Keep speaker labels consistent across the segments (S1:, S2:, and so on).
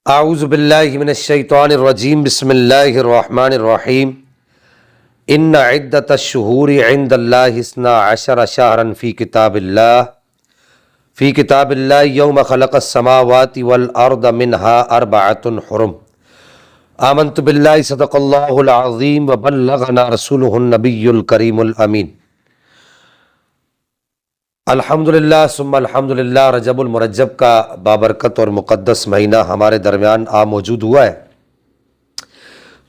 S1: اعوذ باللہ من الشیطان الرجیم بسم اللہ الرحمن الرحیم ان عدۃ الشہور عند اللہ اثنا عشر شہرا فی کتاب اللہ یوم خلق السماوات والارض منها اربعۃ حرم آمنت باللہ صدق اللہ العظیم وبلغنا رسولہ النبی الکریم الامین۔ الحمدللہ ثم الحمدللہ، رجب المرجب کا بابرکت اور مقدس مہینہ ہمارے درمیان موجود ہوا ہے۔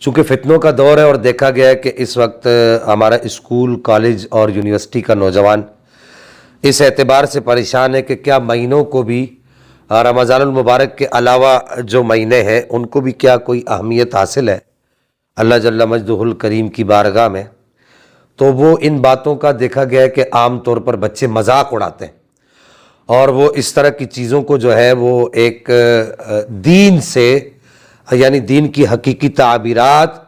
S1: چونکہ فتنوں کا دور ہے اور دیکھا گیا ہے کہ اس وقت ہمارا اسکول، کالج اور یونیورسٹی کا نوجوان اس اعتبار سے پریشان ہے کہ کیا مہینوں کو بھی رمضان المبارک کے علاوہ جو مہینے ہیں ان کو بھی کیا کوئی اہمیت حاصل ہے اللہ جل مجدہ الکریم کی بارگاہ میں۔ تو وہ ان باتوں کا دیکھا گیا ہے کہ عام طور پر بچے مذاق اڑاتے ہیں اور وہ اس طرح کی چیزوں کو جو ہے وہ ایک دین سے، یعنی دین کی حقیقی تعبیرات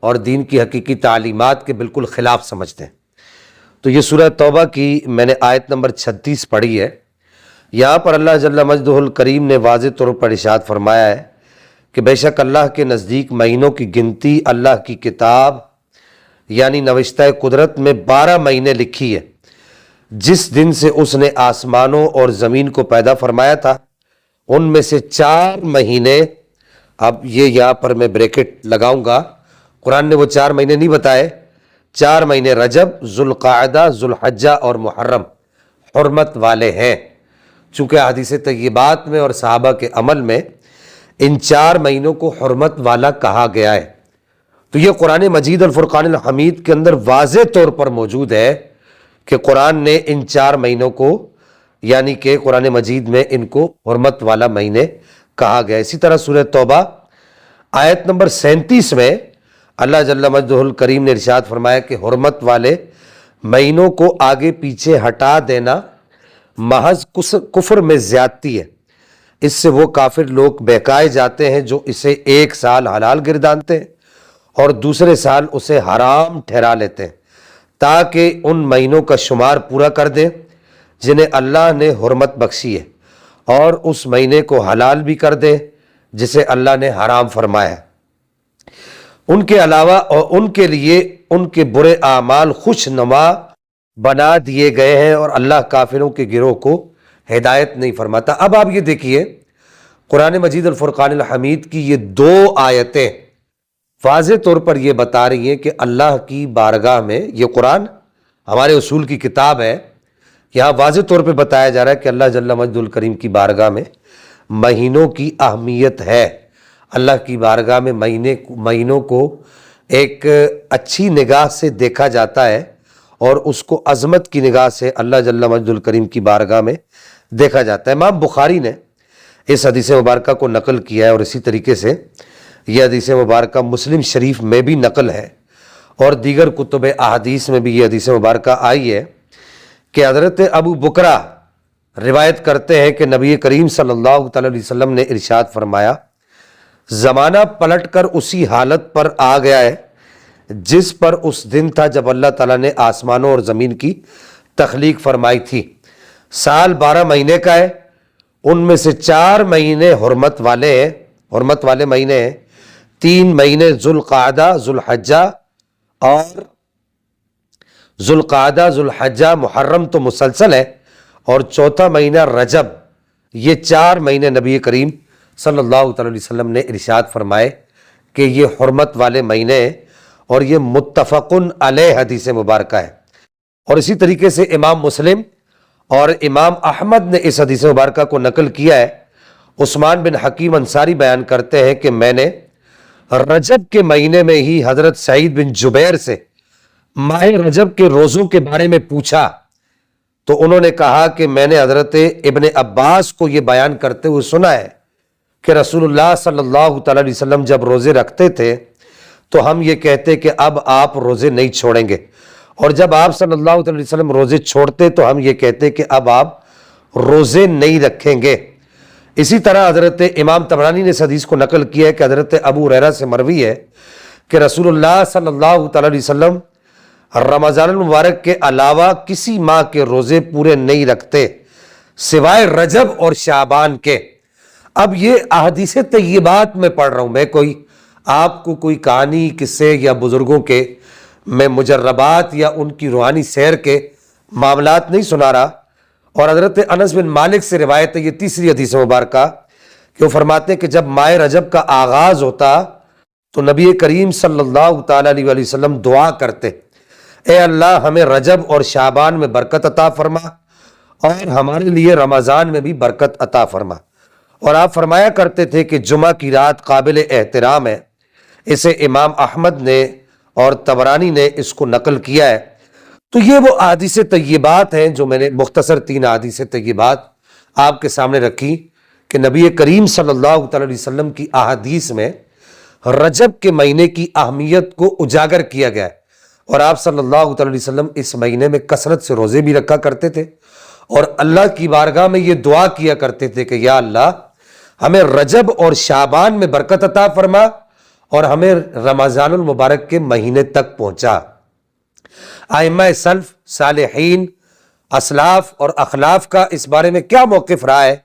S1: اور دین کی حقیقی تعلیمات کے بالکل خلاف سمجھتے ہیں۔ تو یہ سورہ توبہ کی میں نے آیت نمبر 36 پڑھی ہے۔ یہاں پر اللہ جل مجدہ الکریم نے واضح طور پر ارشاد فرمایا ہے کہ بے شک اللہ کے نزدیک مہینوں کی گنتی اللہ کی کتاب یعنی نوشتہ قدرت میں 12 مہینے لکھی ہے۔ جس دن سے اس نے آسمانوں اور زمین کو پیدا فرمایا تھا ان میں سے 4 مہینے، اب یہ یہاں پر میں بریکٹ لگاؤں گا، قرآن نے وہ 4 مہینے نہیں بتائے، 4 مہینے رجب، ذوالقعدہ، ذوالحجہ اور محرم حرمت والے ہیں۔ چونکہ احادیث طیبات میں اور صحابہ کے عمل میں ان 4 مہینوں کو حرمت والا کہا گیا ہے۔ تو یہ قرآن مجید الفرقان الحمید کے اندر واضح طور پر موجود ہے کہ قرآن نے ان 4 مہینوں کو، یعنی کہ قرآن مجید میں ان کو حرمت والا مہینے کہا گیا۔ اسی طرح سورہ توبہ آیت نمبر 37 میں اللہ جل مجدہ الکریم نے ارشاد فرمایا کہ حرمت والے مہینوں کو آگے پیچھے ہٹا دینا محض کفر میں زیادتی ہے۔ اس سے وہ کافر لوگ بہکائے جاتے ہیں جو اسے ایک سال حلال گردانتے ہیں اور دوسرے سال اسے حرام ٹھہرا لیتے ہیں، تاکہ ان مہینوں کا شمار پورا کر دیں جنہیں اللہ نے حرمت بخشی ہے، اور اس مہینے کو حلال بھی کر دیں جسے اللہ نے حرام فرمایا ہے۔ ان کے علاوہ اور ان کے لیے ان کے برے اعمال خوش نما بنا دیے گئے ہیں، اور اللہ کافروں کے گروہ کو ہدایت نہیں فرماتا۔ اب آپ یہ دیکھیے قرآن مجید الفرقان الحمید کی یہ 2 آیتیں واضح طور پر یہ بتا رہی ہیں کہ اللہ کی بارگاہ میں، یہ قرآن ہمارے اصول کی کتاب ہے، یہاں واضح طور پہ بتایا جا رہا ہے کہ اللہ جل مجدہ الکریم کی بارگاہ میں مہینوں کی اہمیت ہے۔ اللہ کی بارگاہ میں مہینوں کو ایک اچھی نگاہ سے دیکھا جاتا ہے اور اس کو عظمت کی نگاہ سے اللہ جل مجدہ الکریم کی بارگاہ میں دیکھا جاتا ہے۔ امام بخاری نے اس حدیث مبارکہ کو نقل کیا ہے، اور اسی طریقے سے یہ حدیث مبارکہ مسلم شریف میں بھی نقل ہے، اور دیگر کتب احادیث میں بھی یہ حدیث مبارکہ آئی ہے کہ حضرت ابو بکرہ روایت کرتے ہیں کہ نبی کریم صلی اللہ تعالی علیہ وسلم نے ارشاد فرمایا، زمانہ پلٹ کر اسی حالت پر آ گیا ہے جس پر اس دن تھا جب اللہ تعالیٰ نے آسمانوں اور زمین کی تخلیق فرمائی تھی۔ سال 12 مہینے کا ہے، ان میں سے 4 مہینے حرمت والے مہینے ہیں۔ 3 مہینے ذوالحجہ محرم تو مسلسل ہے، اور 4تھا مہینہ رجب۔ یہ 4 مہینے نبی کریم صلی اللہ تعالی علیہ وسلم نے ارشاد فرمائے کہ یہ حرمت والے مہینے ہیں، اور یہ متفقن علیہ حدیث مبارکہ ہے۔ اور اسی طریقے سے امام مسلم اور امام احمد نے اس حدیث مبارکہ کو نقل کیا ہے۔ عثمان بن حکیم انصاری بیان کرتے ہیں کہ میں نے رجب کے مہینے میں ہی حضرت سعید بن جبیر سے ماہ رجب کے روزوں کے بارے میں پوچھا، تو انہوں نے کہا کہ میں نے حضرت ابن عباس کو یہ بیان کرتے ہوئے سنا ہے کہ رسول اللہ صلی اللہ تعالی علیہ وسلم جب روزے رکھتے تھے تو ہم یہ کہتے کہ اب آپ روزے نہیں چھوڑیں گے، اور جب آپ صلی اللہ علیہ وسلم روزے چھوڑتے تو ہم یہ کہتے کہ اب آپ روزے نہیں رکھیں گے۔ اسی طرح حضرت امام طبرانی نے اس حدیث کو نقل کیا ہے کہ حضرت ابو ہریرہ سے مروی ہے کہ رسول اللہ صلی اللہ تعالی علیہ وسلم رمضان المبارک کے علاوہ کسی ماہ کے روزے پورے نہیں رکھتے سوائے رجب اور شعبان کے۔ اب یہ احادیث طیبات میں پڑھ رہا ہوں، میں کوئی آپ کو کوئی کہانی قصے یا بزرگوں کے میں مجربات یا ان کی روحانی سیر کے معاملات نہیں سنا رہا۔ اور حضرت انس بن مالک سے روایت ہے، یہ تیسری حدیث مبارکہ، کہ وہ فرماتے ہیں کہ جب ماہ رجب کا آغاز ہوتا تو نبی کریم صلی اللہ تعالیٰ علیہ وآلہ وسلم دعا کرتے، اے اللہ ہمیں رجب اور شعبان میں برکت عطا فرما اور ہمارے لیے رمضان میں بھی برکت عطا فرما۔ اور آپ فرمایا کرتے تھے کہ جمعہ کی رات قابل احترام ہے، اسے امام احمد نے اور طبرانی نے اس کو نقل کیا ہے۔ تو یہ وہ احادیث طیبات ہیں جو میں نے مختصر 3 احادیث طیبات آپ کے سامنے رکھی کہ نبی کریم صلی اللہ تعالی علیہ وسلم کی احادیث میں رجب کے مہینے کی اہمیت کو اجاگر کیا گیا ہے، اور آپ صلی اللہ تعالی علیہ وسلم اس مہینے میں کثرت سے روزے بھی رکھا کرتے تھے اور اللہ کی بارگاہ میں یہ دعا کیا کرتے تھے کہ یا اللہ ہمیں رجب اور شعبان میں برکت عطا فرما اور ہمیں رمضان المبارک کے مہینے تک پہنچا۔ ائمہ سلف، صالحین، اسلاف اور اخلاف کا اس بارے میں کیا موقف رہا ہے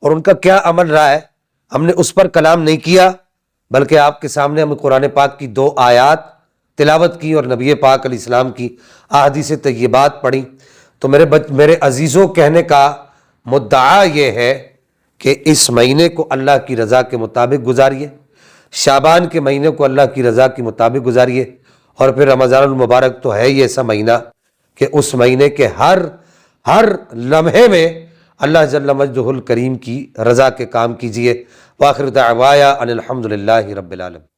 S1: اور ان کا کیا عمل رہا ہے، ہم نے اس پر کلام نہیں کیا، بلکہ آپ کے سامنے ہم قرآن پاک کی 2 آیات تلاوت کی اور نبی پاک علیہ السلام کی احادیث طیبات پڑھی۔ تو میرے عزیزوں، کہنے کا مدعا یہ ہے کہ اس مہینے کو اللہ کی رضا کے مطابق گزاریے، شعبان کے مہینے کو اللہ کی رضا کے مطابق گزاریے، اور پھر رمضان المبارک تو ہے ہی ایسا مہینہ کہ اس مہینے کے ہر لمحے میں اللہ جل مجدہ الکریم کی رضا کے کام کیجیے۔ وآخر دعوایا ان الحمد للہ رب العالمین۔